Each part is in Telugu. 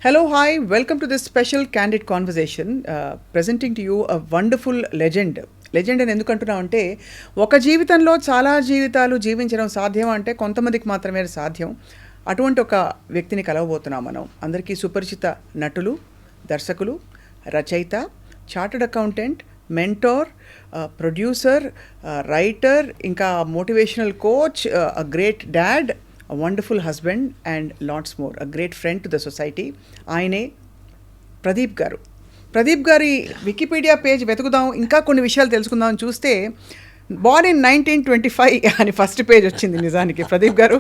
Hello, hi, welcome to this special candid conversation. Presenting to you a wonderful legend. Legend అని ఎందుకంటున్నాం అంటే ఒక జీవితంలో చాలా జీవితాలు జీవించడం సాధ్యం అంటే కొంతమందికి మాత్రమే సాధ్యం. అటువంటి ఒక వ్యక్తిని కలవబోతున్నాం మనం. అందరికీ సుపరిచిత నటులు, దర్శకులు, రచయిత, chartered accountant, mentor, producer, writer, ఇంకా motivational coach, a great dad, a wonderful husband and lots more, a great friend to the society. ఆయనే ప్రదీప్ గారు. ప్రదీప్ గారి వికీపీడియా పేజ్ వెతుకుదాం, ఇంకా కొన్ని విషయాలు తెలుసుకుందాం అని చూస్తే born in 1925 అని ఫస్ట్ పేజ్ వచ్చింది. నిజానికి ప్రదీప్ గారు,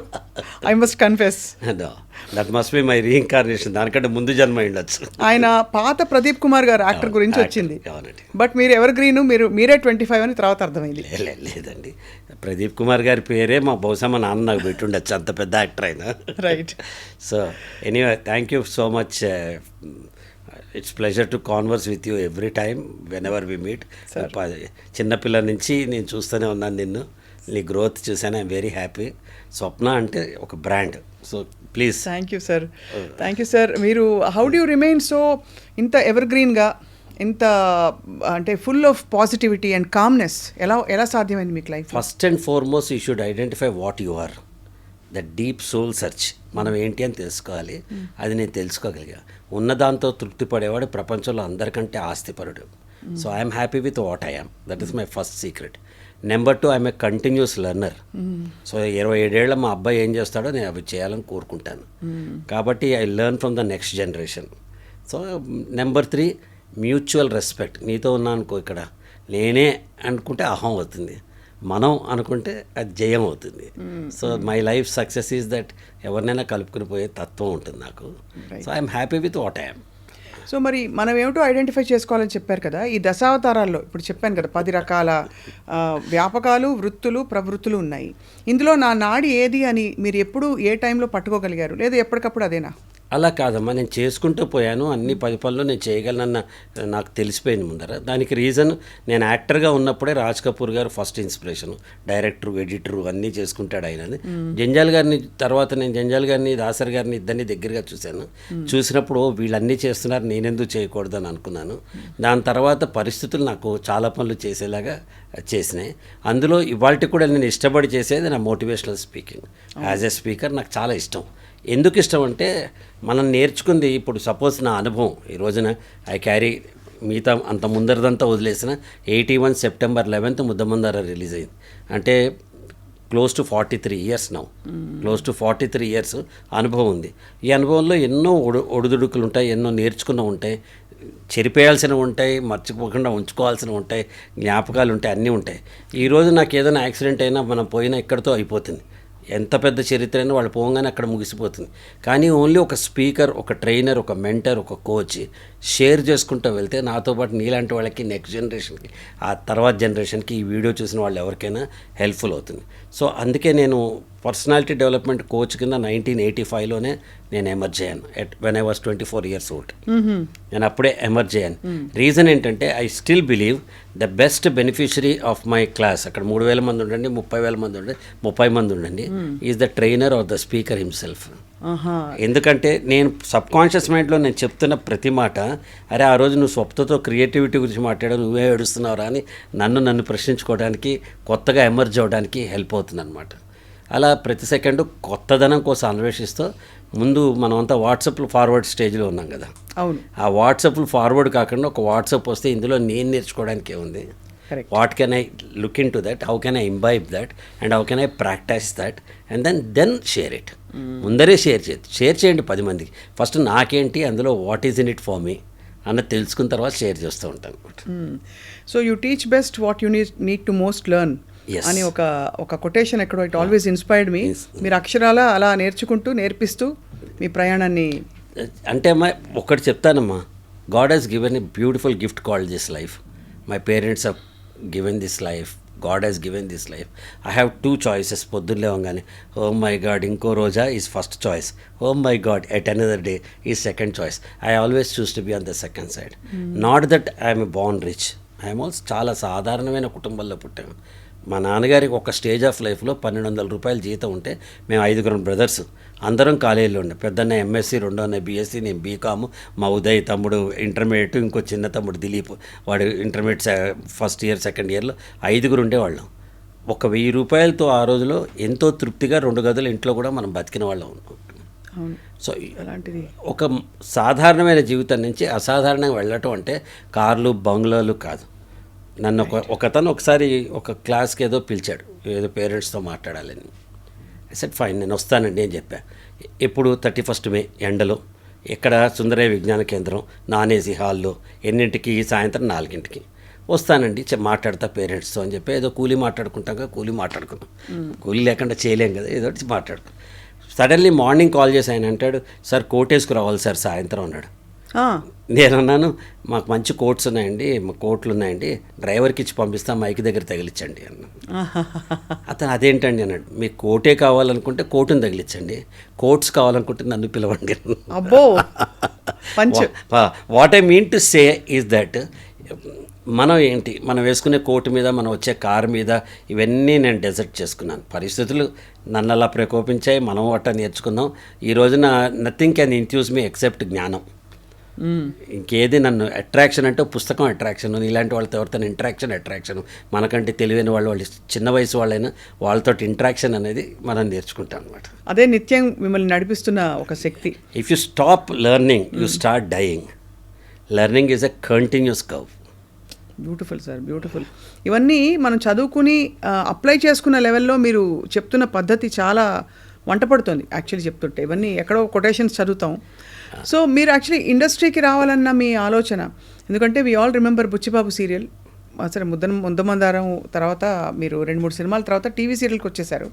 I must confess that must be my reincarnation, దానికంటే ముందు జన్మ ఉండొచ్చు. ఆయన పాత ప్రదీప్ కుమార్ గారు యాక్టర్ గురించి వచ్చింది. బట్ మీరు ఎవర్ గ్రీన్, మీరే 25 అని తర్వాత అర్థమైంది. లేదండి, ప్రదీప్ కుమార్ గారి పేరే బహుశా మా నాన్న నాకు పెట్టి ఉండొచ్చు, అంత పెద్ద యాక్టర్ అయినా. Right. So anyway, thank you so much. It's pleasure to converse with you every time whenever we meet. చిన్నపిల్లల నుంచి నేను చూస్తూనే ఉన్నాను నిన్ను, నీ గ్రోత్ చూసాను. I'm very happy. స్వప్న అంటే ఒక brand. So please. Thank you sir. Thank you sir. మీరు హౌ డూ రిమైన్ సో ఇంత ఎవర్ గ్రీన్గా, ఇంత అంటే full of positivity and calmness ఎలా సాధ్యమైంది మీకు life? First and foremost you should identify what you are. The deep soul search. మనం ఏంటి అని తెలుసుకోవాలి. అది నేను తెలుసుకోగలిగా. ఉన్నదాంతో తృప్తి పడేవాడు ప్రపంచంలో అందరికంటే ఆస్తిపరుడు. So I'm happy with what I am. That is my first secret. Number 2, I'm a continuous learner. So 27 ఏళ్ళ మా అబ్బాయి ఏం చేస్తాడో నేను అవి చేయాలని కోరుకుంటాను. కాబట్టి I learn from the next generation. So number 3, mutual respect. నీతో ఉన్నా అనుకో, ఇక్కడ నేనే అనుకుంటే అహం అవుతుంది, మనం అనుకుంటే అది జయం అవుతుంది. So my life success is that ఎవరినైనా కలుపుకుని పోయే తత్వం ఉంటుంది నాకు. So I'm happy with what I'm. So మరి మనం ఏమిటో ఐడెంటిఫై చేసుకోవాలని చెప్పారు కదా, ఈ దశావతారాల్లో ఇప్పుడు చెప్పాను కదా 10 రకాల వ్యాపకాలు, వృత్తులు, ప్రవృత్తులు ఉన్నాయి. ఇందులో నా నాడి ఏది అని మీరు ఎప్పుడు ఏ టైంలో పట్టుకోగలిగారు, లేదా ఎప్పటికప్పుడు అదేనా? అలా కాదమ్మా, నేను చేసుకుంటూ పోయాను. అన్ని 10 పనులు నేను చేయగలనన్న నాకు తెలిసిపోయింది ముందర. దానికి రీజన్, నేను యాక్టర్గా ఉన్నప్పుడే రాజ్ కపూర్ గారు ఫస్ట్ ఇన్స్పిరేషను. డైరెక్టరు, ఎడిటరు అన్నీ చేసుకుంటాడు ఆయన. జంజాల్ గారిని తర్వాత నేను జంజాల్ గారిని, దాసర్ గారిని ఇద్దరిని దగ్గరగా చూశాను. చూసినప్పుడు వీళ్ళన్నీ చేస్తున్నారు, నేనెందుకు చేయకూడదు అని అనుకున్నాను. దాని తర్వాత పరిస్థితులు నాకు చాలా పనులు చేసేలాగా చేసినాయి. అందులో ఇవాళ కూడా నేను ఇష్టపడి చేసేది నా motivational speaking. As a speaker నాకు చాలా ఇష్టం. ఎందుకు ఇష్టం అంటే, మనం నేర్చుకుంది ఇప్పుడు సపోజ్ నా అనుభవం ఈ రోజున ఐ క్యారీ, మిగతా అంత ముందరదంతా వదిలేసిన 81 సెప్టెంబర్ 11 ముద్దమందార రిలీజ్ అయింది. అంటే close to 43 years now. Close to 43 years అనుభవం ఉంది. ఈ అనుభవంలో ఎన్నో ఒడిదుడుకులు ఉంటాయి, ఎన్నో నేర్చుకున్న ఉంటాయి, చెరిపేయాల్సినవి ఉంటాయి, మర్చిపోకుండా ఉంచుకోవాల్సినవి ఉంటాయి, జ్ఞాపకాలు ఉంటాయి, అన్నీ ఉంటాయి. ఈరోజు నాకు ఏదైనా యాక్సిడెంట్ అయినా మనం పోయినా ఇక్కడితో అయిపోతుంది. ఎంత పెద్ద చరిత్ర అయినా వాళ్ళు పోగానే అక్కడ ముగిసిపోతుంది. కానీ ఓన్లీ ఒక స్పీకర్, ఒక ట్రైనర్, ఒక మెంటర్, ఒక కోచ్ షేర్ చేసుకుంటూ వెళ్తే నాతో పాటు నీలాంటి వాళ్ళకి, నెక్స్ట్ జనరేషన్కి, ఆ తర్వాత జనరేషన్కి ఈ వీడియో చూసిన వాళ్ళు ఎవరికైనా హెల్ప్ఫుల్ అవుతుంది. సో అందుకే నేను పర్సనాలిటీ డెవలప్మెంట్ కోచ్ కింద 1985లోనే నేను ఎమర్జ్ అయ్యాను. When I was 24 years old. నేను అప్పుడే ఎమర్జ్ అయ్యాను. రీజన్ ఏంటంటే, I still believe the best beneficiary of my class, అక్కడ 3,000 మంది ఉండండి, 30,000 మంది ఉండండి, 30 మంది ఉండండి, is the trainer or the speaker himself. ఎందుకంటే నేను సబ్కాన్షియస్ మైండ్లో నేను చెప్తున్న ప్రతి మాట, అరే ఆ రోజు నువ్వు స్వప్నతో క్రియేటివిటీ గురించి మాట్లాడావు, నువ్వే ఏడుస్తున్నావురా అని నన్ను ప్రశ్నించుకోవడానికి, కొత్తగా ఎమర్జ్ అవ్వడానికి హెల్ప్ అవుతుంది అనమాట. అలా ప్రతి సెకండు కొత్తదనం కోసం అన్వేషిస్తూ, ముందు మనమంతా వాట్సాప్లో ఫార్వర్డ్ స్టేజ్లో ఉన్నాం కదా. అవును. ఆ వాట్సాప్లు ఫార్వర్డ్ కాకుండా ఒక వాట్సాప్ వస్తే ఇందులో నేను నేర్చుకోవడానికి ఉంది. What can I look into that, how can I imbibe that, and how can I practice that, and then share it. ముందరే షేర్ చేయండి 10 మందికి. ఫస్ట్ నాకేంటి అందులో, what is in it for me అన్నది తెలుసుకున్న తర్వాత షేర్ చేస్తూ ఉంటాను. So you teach best what you need to most learn అని ఒక కొటేషన్ ఎక్కడో, ఇట్ ఆల్వేస్ ఇన్స్పైర్డ్ మీ. మీరు అక్షరాల అలా నేర్పిస్తూ మీ ప్రయాణాన్ని. అంటే అమ్మా ఒకటి చెప్తానమ్మా, God has given a beautiful gift called this life. My parents have given this life, God has given this life. I have 2 choices. పొద్దున్న లేవగానే, ఓ మై గాడ్ ఇంకో రోజా is first choice, oh my God yet another day is second choice. I always choose to be on the second side. Not that I'm born rich, I'm also చాలా సాధారణమైన కుటుంబంలో పుట్టాను. మా నాన్నగారికి ఒక స్టేజ్ ఆఫ్ లైఫ్లో 1200 రూపాయలు జీతం ఉంటే మేము 5 బ్రదర్స్ అందరం కాలేజీలో ఉండే. పెద్దన్న ఎంఎస్సి, రెండో అన్న బీఎస్సీ, నేను బీకాము, మా ఉదయ్ తమ్ముడు ఇంటర్మీడియట్, ఇంకో చిన్న తమ్ముడు దిలీప్ వాడు ఇంటర్మీడియట్ ఫస్ట్ ఇయర్ సెకండ్ ఇయర్లో 5 ఉండేవాళ్ళం. ఒక 1000 రూపాయలతో ఆ రోజులో ఎంతో తృప్తిగా 2 గదులు ఇంట్లో కూడా మనం బతికిన వాళ్ళం ఉన్నాం. అవును. సో అలాంటిది ఒక సాధారణమైన జీవితం నుంచి అసాధారణంగా వెళ్ళటం అంటే కార్లు బంగ్లాలు కాదు. నన్ను ఒకతను ఒకసారి ఒక క్లాస్కి ఏదో పిలిచాడు, ఏదో పేరెంట్స్తో మాట్లాడాలని. సెట్ ఫైన్, నేను వస్తానండి అని చెప్పా. ఎప్పుడు 31 మే ఎండలో ఇక్కడ సుందరయ్య విజ్ఞాన కేంద్రం నాన్ ఏసీ హాల్లో, ఎన్నింటికి? సాయంత్రం 4 వస్తానండి, మాట్లాడతా పేరెంట్స్తో అని చెప్పి ఏదో కూలీ మాట్లాడుకుంటాం, కూలీ మాట్లాడుకున్నాం. కూలీ లేకుండా చేయలేం కదా, ఏదో మాట్లాడుకున్నాం. సడన్లీ మార్నింగ్ కాల్ చేసి ఆయన అంటాడు, సార్ కోట్ వేసుకురావాలి సార్ సాయంత్రం అన్నాడు. నేను అన్నాను, మాకు మంచి కోట్స్ ఉన్నాయండి, మా కోట్లు ఉన్నాయండి, డ్రైవర్కి ఇచ్చి పంపిస్తా, మైక్ దగ్గర తగిలించండి అన్నాను. అతను అదేంటండి అన్నాడు, మీకు కోటే కావాలనుకుంటే కోటుని తగిలించండి, కోట్స్ కావాలనుకుంటే నన్ను పిలవండి. అబ్బో what I mean to say is that మనం ఏంటి, మనం వేసుకునే కోటు మీద, మనం వచ్చే కారు మీద, ఇవన్నీ నేను డెజర్ట్ చేసుకున్నాను. పరిస్థితులు నన్ను అలా ప్రకోపించాయి, మనం వాట నేర్చుకున్నాం. ఈ రోజున నథింగ్ క్యాన్ ఇంట్యూస్ మీ ఎక్సెప్ట్ జ్ఞానం. ఇంకేది నన్ను అట్రాక్షన్ అంటే పుస్తకం అట్రాక్షన్, ఇలాంటి వాళ్ళతో ఎవరితో అట్రాక్షన్, మనకంటే తెలివైన వాళ్ళు చిన్న వయసు వాళ్ళైనా వాళ్ళతో ఇంట్రాక్షన్ అనేది మనం నేర్చుకుంటాం అనమాట. అదే నిత్యం మిమ్మల్ని నడిపిస్తున్న ఒక శక్తి. If you stop learning you start dying. Learning is a continuous curve. Beautiful sir, beautiful. ఇవన్నీ మనం చదువుకుని అప్లై చేసుకున్న లెవెల్లో మీరు చెప్తున్న పద్ధతి చాలా వంట పడుతుంది యాక్చువల్లీ చెప్తుంటే. ఇవన్నీ ఎక్కడో కొటేషన్స్ చదువుతాం. సో మీరు యాక్చువల్లీ ఇండస్ట్రీకి రావాలన్న మీ ఆలోచన, ఎందుకంటే we all remember Buchibabu serial, సరే ముద్దమందారం తర్వాత మీరు 2-3 సినిమాల తర్వాత టీవీ సీరియల్కి వచ్చేసారు.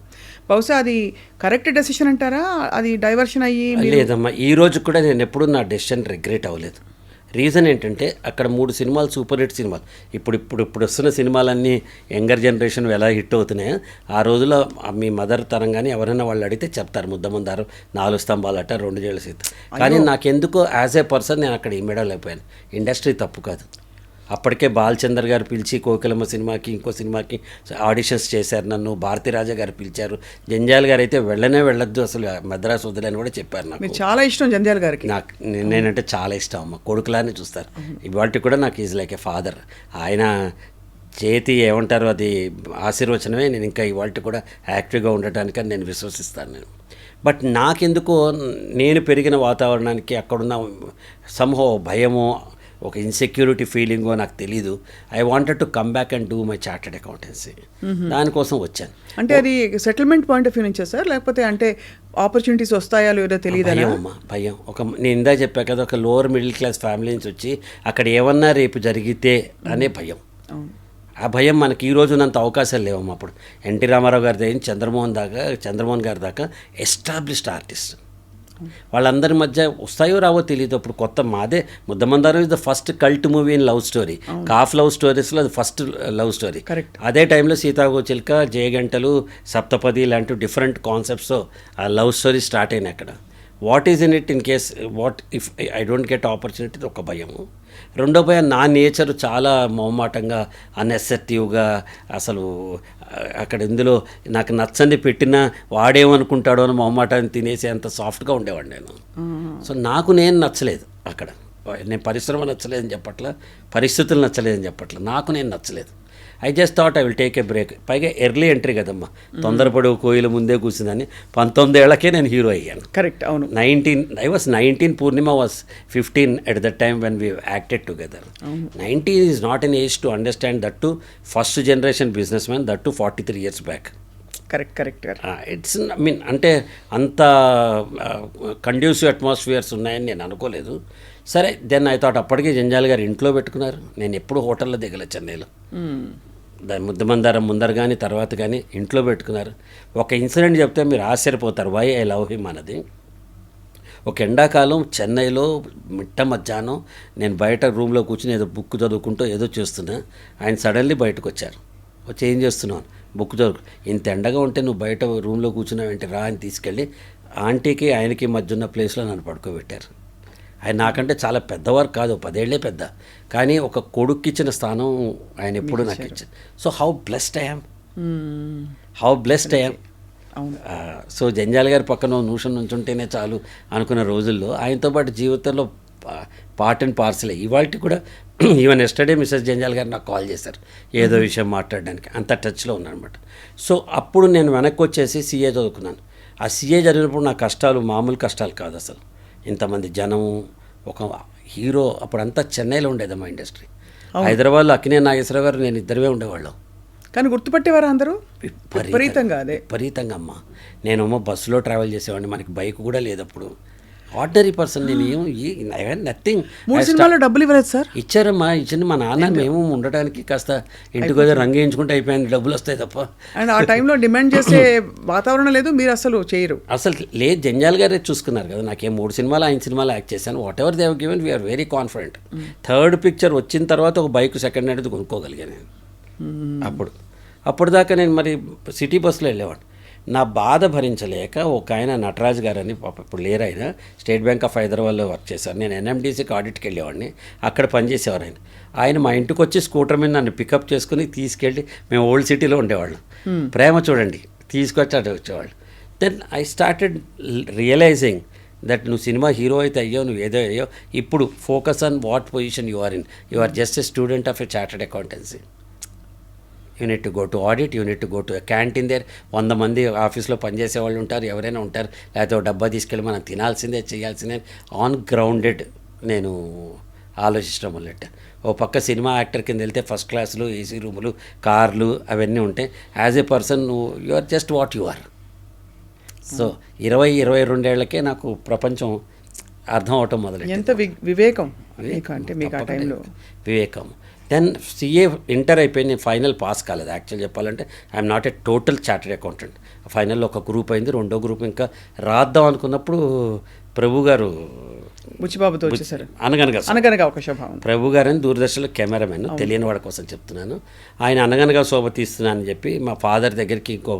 బహుశా అది కరెక్ట్ డెసిషన్ అంటారా? అది డైవర్షన్ అయ్యి? లేదమ్మా, ఈ రోజు కూడా నేను ఎప్పుడూ నా డెసిషన్ రిగ్రెట్ అవ్వలేదు. రీజన్ ఏంటంటే అక్కడ 3 సినిమాలు సూపర్ హిట్ సినిమాలు. ఇప్పుడు వస్తున్న సినిమాలన్నీ యంగర్ జనరేషన్ ఎలా హిట్ అవుతున్నాయో, ఆ రోజులో మీ మదర్ తరం కానీ ఎవరైనా వాళ్ళు అడిగితే చెప్తారు, ముద్దమందారం, 4 స్తంభాలట, 2 జేళ్ళ సీత. కానీ నాకెందుకో యాజ్ ఏ పర్సన్ నేను అక్కడ ఇమ్మీడియట్ అయిపోయాను. ఇండస్ట్రీ తప్పు కాదు. అప్పటికే బాలచందర్ గారు పిలిచి కోకిలమ్మ సినిమాకి, ఇంకో సినిమాకి ఆడిషన్స్ చేశారు నన్ను. భారతీరాజా గారు పిలిచారు. జంజాల్ గారు అయితే వెళ్ళొద్దు అసలు మద్రాసు వదిలేని కూడా చెప్పారు. నాకు చాలా ఇష్టం జంజాల్ గారికి. నాకు నేనంటే చాలా ఇష్టం అమ్మ, కొడుకులానే చూస్తారు. ఇవాళ కూడా నాకు ఈజ్ లైక్ ఏ ఫాదర్. ఆయన చేతి ఏమంటారు అది ఆశీర్వచనమే నేను ఇంకా ఇవాళ కూడా యాక్టివ్గా ఉండటానికని నేను విశ్వసిస్తాను నేను. బట్ నాకెందుకో నేను పెరిగిన వాతావరణానికి అక్కడున్న సంహో భయమో ఒక ఇన్సెక్యూరిటీ ఫీలింగో నాకు తెలీదు. I wanted to come back and do my chartered accountancy. దానికోసం వచ్చాను. అంటే అది సెటిల్మెంట్ పాయింట్ ఆఫ్ వ్యూ నుంచే సార్, లేకపోతే అంటే ఆపర్చునిటీస్ వస్తాయో లేదో తెలియదు? భయం అమ్మా, భయం. నేను ఇందా చెప్పా కదా, ఒక లోవర్ మిడిల్ క్లాస్ ఫ్యామిలీ నుంచి వచ్చి అక్కడ ఏమన్నా రేపు జరిగితే అనే భయం. ఆ భయం మనకి ఈ రోజునంత అవకాశాలు లేవమ్మా. అప్పుడు ఎన్టీ రామారావు గారి దగ్గర చంద్రమోహన్ గారి దాకా ఎస్టాబ్లిష్డ్ ఆర్టిస్ట్, వాళ్ళందరి మధ్య వస్తాయో రావో తెలియదు. అప్పుడు కొత్త మాదే Muddamandaram is the first cult movie in love story. Calf love స్టోరీస్లో అది ఫస్ట్ లవ్ స్టోరీ. అదే టైంలో సీతాకోచిలుక, జయగంటలు, సప్తపది ఇలాంటి డిఫరెంట్ కాన్సెప్ట్స్తో ఆ లవ్ స్టోరీ స్టార్ట్ అయినాయి అక్కడ. What is in it in case what if I don't get opportunity, ఒక భయము. రెండో భయం, నా నేచర్ చాలా మొహమాటంగా, అన్ఎసెప్టివ్గా, అసలు అక్కడ ఇందులో నాకు నచ్చని పెట్టినా వాడేమనుకుంటాడో అని మొహమాటాన్ని తినేసి అంత సాఫ్ట్గా ఉండేవాడు నేను. సో నాకు నేను నచ్చలేదు అక్కడ. నేను పరిశ్రమ నచ్చలేదని చెప్పట్లా, పరిస్థితులు నచ్చలేదని చెప్పట్లా, నాకు నేను నచ్చలేదు. I just thought I will take a break. పైగా ఎర్లీ ఎంట్రీ కదమ్మా, తొందరపడి కోయిల ముందే కూర్చుందని. 19 ఏళ్లకే నేను హీరో అయ్యాను. కరెక్ట్, అవును. I was 19, Purnima was 15 at that time when we acted together. 19 is not an age to understand that to first generation businessman, that to 43 years back. Correct. It's అంటే అంత కండ్యూసివ్ అట్మాస్ఫియర్స్ ఉన్నాయని నేను అనుకోలేదు. సరే, దెన్ ఐ థాట్ అప్పటికే జంజాల్ గారు ఇంట్లో పెట్టుకున్నారు. నేను ఎప్పుడు హోటల్లో దిగలే చెన్నైలో. దాని ముద్దమందారం ముందర కానీ తర్వాత కానీ ఇంట్లో పెట్టుకున్నారు. ఒక ఇన్సిడెంట్ చెప్తే మీరు ఆశ్చర్యపోతారు, వై ఐ లవ్ హిమ్ అన్నది. ఒక ఎండాకాలం చెన్నైలో మిట్ట మధ్యాహ్నం నేను బయట రూమ్లో కూర్చుని ఏదో బుక్ చదువుకుంటూ ఏదో చేస్తున్నా. ఆయన సడన్లీ బయటకు వచ్చారు. వచ్చి ఏం చేస్తున్నాను, బుక్ చదువు. ఇంత ఎండగా ఉంటే నువ్వు బయట రూమ్లో కూర్చున్నావు ఏంటి రా అని తీసుకెళ్ళి ఆంటీకి ఆయనకి మధ్య ఉన్న ప్లేస్లో నన్ను పడుకోబెట్టారు. ఆయన నాకంటే చాలా పెద్దవారు కాదు, 10 ఏళ్లే పెద్ద, కానీ ఒక కొడుక్కిచ్చిన స్థానం ఆయన ఎప్పుడు నాకు ఇచ్చారు. So how blessed I am. How blessed I am. అవును. సో జంజాల్ గారి పక్కన ఓ నిమిషం నుంచుంటేనే చాలు అనుకున్న రోజుల్లో ఆయనతో పాటు జీవితంలో పార్ట్ అండ్ పార్సలే. ఇవాళ కూడా ఈవెన్ ఎస్టర్డే మిస్సెస్ జంజాల్ గారు నాకు కాల్ చేశారు ఏదో విషయం మాట్లాడడానికి, అంత టచ్లో ఉన్నానమాట. సో అప్పుడు నేను వెనక్కి వచ్చేసి సీఏ చదువుకున్నాను. ఆ సీఏ చదివినప్పుడు నా కష్టాలు మామూలు కష్టాలు కాదు అసలు. ఇంతమంది జనం, ఒక హీరో. అప్పుడంతా చెన్నైలో ఉండేదమ్మా ఇండస్ట్రీ. హైదరాబాద్లో అక్కినే నాగేశ్వరరావు గారు నేను ఇద్దరమే ఉండేవాళ్ళం. కానీ గుర్తుపట్టేవారు అందరూ విపరీతంగా. అదే విపరీతంగా అమ్మ. నేనేమో బస్సులో ట్రావెల్ చేసేవాడిని, మనకి బైక్ కూడా లేదు అప్పుడు. ఆర్డినరీ పర్సన్ నేను. నథింగ్. 3 సినిమాల్లో డబ్బులు ఇవ్వలేదు సార్? ఇచ్చారమ్మా, ఇచ్చింది మా నాన్న. మేము ఉండటానికి కాస్త ఇంటికి వచ్చి రంగు వేయించుకుంటే అయిపోయింది, డబ్బులు వస్తాయి తప్ప. అండ్ ఆ టైంలో డిమాండ్ చేసే వాతావరణం లేదు, మీరు అసలు చేయరు. అసలు లేదు, జంజాల్ గారే చూసుకున్నారు కదా. నాకేం 3 సినిమాలు 5 సినిమాలు యాక్ట్ చేశాను. Whatever they have given we're very confident. Third picture వచ్చిన తర్వాత ఒక బైక్ సెకండ్ హ్యాండ్ కొనుక్కోగలిగాను నేను. అప్పుడు దాకా నేను మరి సిటీ బస్సులో వెళ్ళేవాడిని. నా బాధ భరించలేక ఒక ఆయన నటరాజ్ గారని, ఇప్పుడు లేరు ఆయన, స్టేట్ బ్యాంక్ ఆఫ్ హైదరాబాద్లో వర్క్ చేశారు. నేను ఎన్ఎండిసికి ఆడిట్కి వెళ్ళేవాడిని, అక్కడ పనిచేసేవారు ఆయన. ఆయన మా ఇంటికి వచ్చి స్కూటర్ మీద నన్ను పికప్ చేసుకుని తీసుకెళ్ళి, మేము ఓల్డ్ సిటీలో ఉండేవాళ్ళం. ప్రేమ చూడండి, తీసుకొచ్చి అటు వచ్చేవాళ్ళు. Then I started realising that నువ్వు సినిమా హీరో అయితే అయ్యో, నువ్వు ఏదో అయ్యో. ఇప్పుడు focus on what position you are in. You are just a student of a chartered accountancy. You need to go to audit, you need to go to canteen there. 100 మంది ఆఫీస్లో పనిచేసే వాళ్ళు ఉంటారు, ఎవరైనా ఉంటారు. లేకపోతే ఒక డబ్బా తీసుకెళ్ళి మనం తినాల్సిందే, చేయాల్సిందే. ఆన్ గ్రౌండెడ్ నేను ఆలోచించడం మొదలెట్ట. ఓ పక్క సినిమా యాక్టర్ కింద వెళ్తే ఫస్ట్ క్లాసులు, ఏసీ రూములు, కార్లు అవన్నీ ఉంటాయి. యాజ్ ఏ పర్సన్ నువ్వు you are just what you are. So 20-22 ఏళ్లకే నాకు ప్రపంచం అర్థం అవటం మొదలెట్టింది. ఎంత వివేకం అంటే మీకు ఆ టైంలో. వివేకం. దెన్ సిఏ ఇంటర్ అయిపోయింది, నేను ఫైనల్ పాస్ కాలేదు. యాక్చువల్ చెప్పాలంటే I'm not a total chartered accountant. ఫైనల్లో ఒక గ్రూప్ అయింది, రెండో గ్రూప్ ఇంకా రాద్దాం అనుకున్నప్పుడు ప్రభు గారు బుచ్చిబాబుతో వచ్చేసారు. అనగనగా ఒక శోభావం. ప్రభు గారు అని దూరదర్శన్లో కెమెరామెన్, తెలియని వాడి కోసం చెప్తున్నాను. ఆయన అనగనగా శోభ తీస్తున్నానని చెప్పి మా ఫాదర్ దగ్గరికి ఇంకో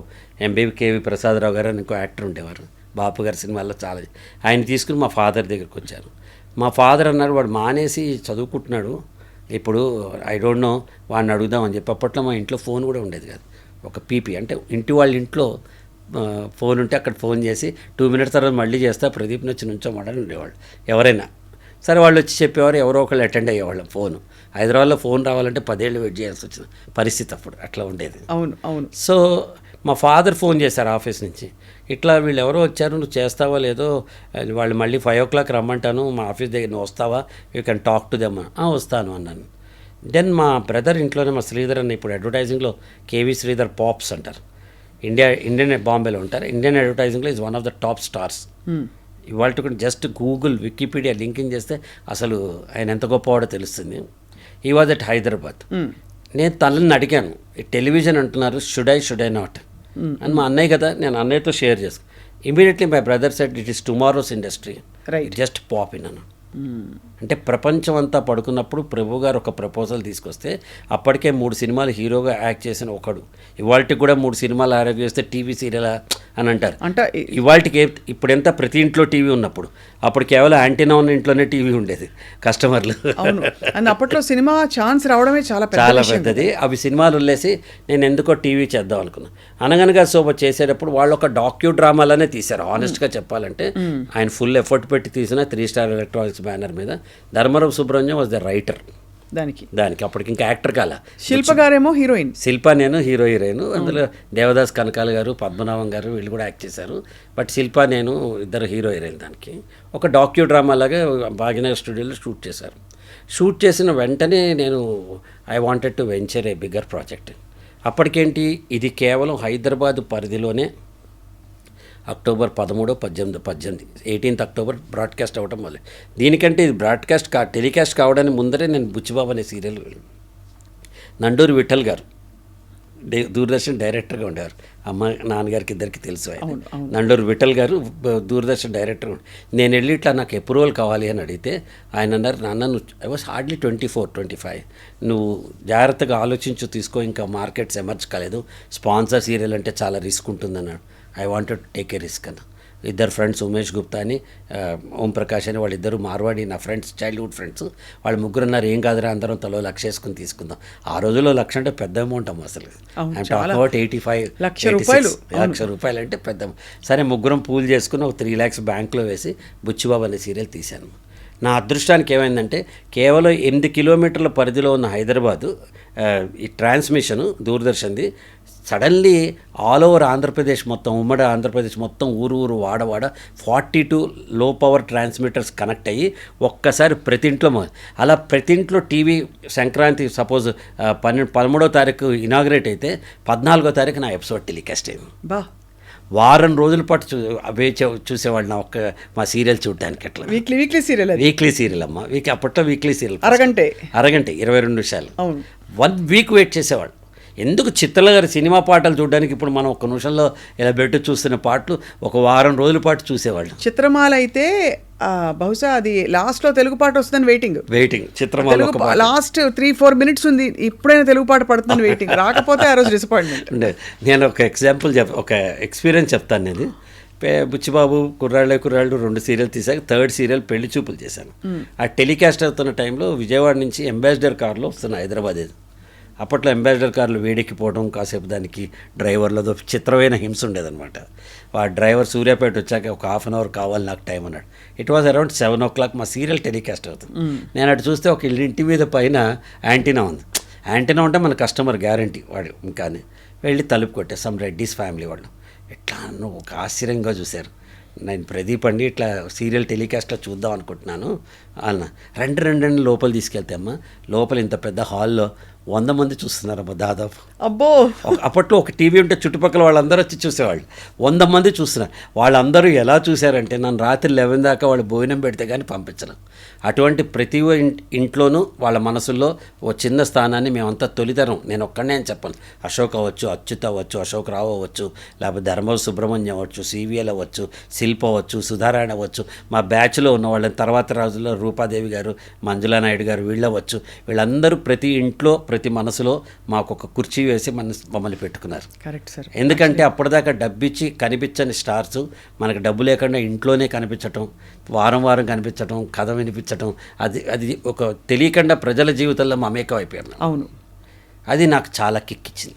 కేవి ప్రసాదరావు గారు అని ఇంకో యాక్టర్ ఉండేవారు, బాపు గారి సినిమాల్లో చాలా. ఆయన తీసుకుని మా ఫాదర్ దగ్గరికి వచ్చారు. మా ఫాదర్ అన్నారు, వాడు మానేసి చదువుకుంటున్నాడు ఇప్పుడు, ఐ డోంట్ నో, వాడిని అడుగుదామని చెప్పి. అప్పట్లో మా ఇంట్లో ఫోన్ కూడా ఉండేది కాదు. ఒక పీపీ అంటే ఇంటి వాళ్ళ ఇంట్లో ఫోన్ ఉంటే అక్కడ ఫోన్ చేసి 2 మినిట్స్ తర్వాత మళ్ళీ చేస్తా, ప్రదీప్ని వచ్చి నుంచోమని ఉండేవాళ్ళు ఎవరైనా. సరే వాళ్ళు వచ్చి చెప్పేవారు, ఎవరో ఒకళ్ళు అటెండ్ అయ్యేవాళ్ళం. ఫోను హైదరాబాద్లో ఫోన్ రావాలంటే 10 ఏళ్ళు వెయిట్ చేయాల్సి వచ్చిన పరిస్థితి అప్పుడు అట్లా ఉండేది. అవును. సో మా ఫాదర్ ఫోన్ చేశారు ఆఫీస్ నుంచి, ఇట్లా వీళ్ళు ఎవరో వచ్చారు, నువ్వు చేస్తావా లేదో, వాళ్ళు మళ్ళీ 5 o'clock రమ్మంటాను మా ఆఫీస్ దగ్గర, నువ్వు వస్తావా, you can talk to them. వస్తాను అన్నాను. దెన్ మా బ్రదర్ ఇంట్లోనే, మా శ్రీధర్ అని ఇప్పుడు అడ్వర్టైజింగ్లో కేవీ శ్రీధర్ పాప్స్ అంటారు, ఇండియన్ బాంబేలో ఉంటారు. ఇండియన్ అడ్వర్టైజింగ్లో is one of the top stars. ఇవాళ కూడా జస్ట్ గూగుల్, వికీపీడియా లింకింగ్ చేస్తే అసలు ఆయన ఎంత గొప్పవాడో తెలుస్తుంది. ఈ వాజ్ అట్ హైదరాబాద్. నేను తనని అడిగాను, టెలివిజన్ అంటున్నారు, షుడ్ ఐ నాట్ అని. మా అన్నయ్య కదా, నేను అన్నయ్యతో షేర్ చేసుకు. Immediately my brother said it is tomorrow's industry, just pop in అన్న. అంటే ప్రపంచం అంతా పడుకున్నప్పుడు ప్రభు గారు ఒక ప్రపోజల్ తీసుకొస్తే, అప్పటికే 3 సినిమాలు హీరోగా యాక్ట్ చేసిన ఒకడు ఇవాళకి కూడా 3 సినిమాలు యాక్ట్ చేస్తే టీవీ సీరియల్ అని అంటారు. అంటే ఇవాళకి ఇప్పుడు ఎంత ప్రతి ఇంట్లో టీవీ ఉన్నప్పుడు, అప్పుడు కేవలం యాంటీనా ఉన్న ఇంట్లోనే టీవీ ఉండేది కస్టమర్లు. అప్పట్లో సినిమా ఛాన్స్ రావడమే చాలా పెద్దది. అవి సినిమాలు వదిలేసి నేను ఎందుకో టీవీ చేద్దాం అనుకున్నాను. అనగనగా శోభ చేసేటప్పుడు వాళ్ళు ఒక డాక్యూ డ్రామాలనే తీశారు. ఆనెస్ట్గా చెప్పాలంటే ఆయన ఫుల్ ఎఫర్ట్ పెట్టి తీసిన 3 స్టార్ ఎలక్ట్రానిక్స్ బ్యానర్ మీద. Dharmavaram Subrahmanyam was the writer దానికి. అప్పటికి ఇంకా యాక్టర్ కాల. శిల్ప గారేమో హీరోయిన్, శిల్ప నేను హీరోయిన్. అందులో దేవదాస్ కనకాల గారు, పద్మనాభం గారు వీళ్ళు కూడా యాక్ట్ చేశారు. బట్ శిల్ప నేను ఇద్దరు హీరోయిన్. దానికి ఒక డాక్యూ డ్రామా లాగా భాగ్యనగర్ స్టూడియోలో షూట్ చేశారు. షూట్ చేసిన వెంటనే నేను I wanted to venture a bigger project. అప్పటికేంటి, ఇది కేవలం హైదరాబాద్ పరిధిలోనే అక్టోబర్ 13, 18, 18th October బ్రాడ్కాస్ట్ అవ్వడం వల్ల. దీనికంటే ఇది బ్రాడ్కాస్ట్ టెలికాస్ట్ కావడానికి ముందరే నేను బుచ్చిబాబు అనే సీరియల్, నండూరి విఠల్ గారు దూరదర్శన్ డైరెక్టర్గా ఉండేవారు. నాన్నగారికి ఇద్దరికి తెలుసు. నండూరి విఠల్ గారు దూరదర్శన్ డైరెక్టర్. నేను వెళ్ళి ఇట్లా నాకు అప్రూవల్ కావాలి అని అడిగితే ఆయన అన్నారు, నాన్న నువ్వు ఐ వాస్ హార్డ్లీ 24, 25, నువ్వు జాగ్రత్తగా ఆలోచించు, తీసుకో, ఇంకా మార్కెట్స్ ఎమర్జ్ కాలేదు, స్పాన్సర్ సీరియల్ అంటే చాలా రిస్క్ ఉంటుందన్నాడు. I wanted to take a risk అన్న. ఇద్దరు ఫ్రెండ్స్ ఉమేష్ గుప్తా అని ఓం ప్రకాష్ అని, వాళ్ళిద్దరు మార్వాడి నా ఫ్రెండ్స్, చైల్డ్హుడ్ ఫ్రెండ్స్. వాళ్ళు ముగ్గురు ఉన్నారు, ఏం కాదురా అందరం తలో లక్ష వేసుకుని తీసుకుందాం. ఆ రోజుల్లో లక్ష అంటే పెద్ద అమౌంట్ అమ్మ అసలు. అంటే అబౌట్ 85 లక్ష రూపాయలు అంటే పెద్ద. సరే ముగ్గురం పూల్ చేసుకుని ఒక 3 lakhs బ్యాంక్లో వేసి బుచ్చిబాబు అనే సీరియల్ తీశాను. నా అదృష్టానికి ఏమైందంటే కేవలం 8 కిలోమీటర్ల పరిధిలో ఉన్న హైదరాబాదు ఈ ట్రాన్స్మిషను దూరదర్శన్ది సడన్లీ ఆల్ ఓవర్ ఆంధ్రప్రదేశ్ మొత్తం, ఉమ్మడి ఆంధ్రప్రదేశ్ మొత్తం, ఊరు వాడ 42 లో పవర్ ట్రాన్స్మిటర్స్ కనెక్ట్ అయ్యి ఒక్కసారి ప్రతి ఇంట్లో అలా ప్రతి ఇంట్లో టీవీ సంక్రాంతి సపోజ్ 13వ తారీఖు ఇనాగ్రేట్ అయితే 14వ తారీఖు నా ఎపిసోడ్ టెలికాస్ట్ అయింది. బా, వారం రోజుల పాటు చూసేవాళ్ళు నా మా సీరియల్ చూడడానికి. అట్లా వీక్లీ సీరియల్, వీక్లీ సీరియల్ అమ్మ. అప్పట్లో వీక్లీ సీరియల్ అరగంటే 22 నిమిషాలు. అవును, 1 week వెయిట్ చేసేవాళ్ళు. ఎందుకు చిత్రల గారి సినిమా పాటలు చూడడానికి ఇప్పుడు మనం 1 నిమిషంలో ఇలా పెట్టి చూస్తున్న పాటలు ఒక వారం రోజుల పాటు చూసేవాళ్ళు. చిత్రమాల అయితే బహుశా అది లాస్ట్లో తెలుగు పాట వస్తుందని వెయిటింగ్. చిత్రమాల లాస్ట్ 3-4 minutes ఉంది, ఇప్పుడైనా తెలుగు పాట పడుతుందని వెయిటింగ్. రాకపోతే ఆ రోజు డిసప్పాయింట్మెంట్. నేను ఒక ఎగ్జాంపుల్ ఒక ఎక్స్పీరియన్స్ చెప్తాను. నేను బుచ్చిబాబు కుర్రాళ్ళే 2 సీరియల్ తీసాక 3rd సీరియల్ పెళ్లి చూపులు చేశాను. ఆ టెలికాస్ట్ అవుతున్న టైంలో విజయవాడ నుంచి అంబాసిడర్ కార్లో వస్తున్న హైదరాబాద్. అప్పట్లో అంబాసిడర్ కార్లు వేడెక్కిపోవడం, కాసేపు దానికి డ్రైవర్లతో చిత్రమైన హింస ఉండేదన్నమాట. ఆ డ్రైవర్ సూర్యాపేట వచ్చాక ఒక 1/2 hour కావాలి నాకు టైం అన్నాడు. ఇట్ వాజ్ అరౌండ్ 7 o'clock మా సీరియల్ టెలికాస్ట్ అవుతుంది. నేను అటు చూస్తే ఒక ఇంటి మీద పైన యాంటీనా ఉంది. యాంటీనా ఉంటే మన కస్టమర్ గ్యారంటీ వాడు. ఇంకా వెళ్ళి తలుపు కొట్టే సమ్ రెడ్డీస్ ఫ్యామిలీ వాళ్ళు. ఎట్లా నువ్వు ఒక ఆశ్చర్యంగా చూశారు. నేను ప్రదీప్ అండి ఇట్లా సీరియల్ టెలికాస్ట్లో చూద్దాం అనుకుంటున్నాను అన్న. రెండు లోపల తీసుకెళ్తే అమ్మ, లోపల ఇంత పెద్ద హాల్లో 100 మంది చూస్తున్నారమ్మా దాదాపు. అబ్బో, అప్పట్లో ఒక టీవీ ఉంటే చుట్టుపక్కల వాళ్ళందరూ వచ్చి చూసేవాళ్ళు. 100 మంది చూస్తున్నారు. వాళ్ళందరూ ఎలా చూశారంటే నన్ను రాత్రి 11 దాకా వాళ్ళు భోజనం పెడితే కానీ పంపించను. అటువంటి ప్రతి ఇంట్లోనూ వాళ్ళ మనసుల్లో ఓ చిన్న స్థానాన్ని మేమంతా తొలితరం, నేను ఒక్కడనే అని చెప్పను. అశోక్ అవ్వచ్చు, అచ్యుత్ అవ్వచ్చు, అశోక్ రావు అవ్వచ్చు, లేకపోతే ధర్మవరం సుబ్రహ్మణ్యం అవ్వచ్చు, సివిఎల్ అవ్వచ్చు, శిల్ప అవ్వచ్చు, సుధారాయణ అవ్వచ్చు, మా బ్యాచ్లో ఉన్న వాళ్ళని తర్వాత రోజుల్లో రూపాదేవి గారు, మంజులా నాయుడు గారు వీళ్ళవచ్చు. వీళ్ళందరూ ప్రతి ఇంట్లో ప్రతి మనసులో మాకు ఒక కుర్చీ వేసి మమ్మల్ని పెట్టుకున్నారు. Correct sir. ఎందుకంటే అప్పటిదాకా డబ్బిచ్చి కనిపించని స్టార్స్ మనకు డబ్బు లేకుండా ఇంట్లోనే కనిపించటం, వారం కనిపించటం, కథ వినిపించటం, అది ఒక తెలియకుండా ప్రజల జీవితంలో మమేకం అయిపోయాను. అవును, అది నాకు చాలా కిక్ ఇచ్చింది.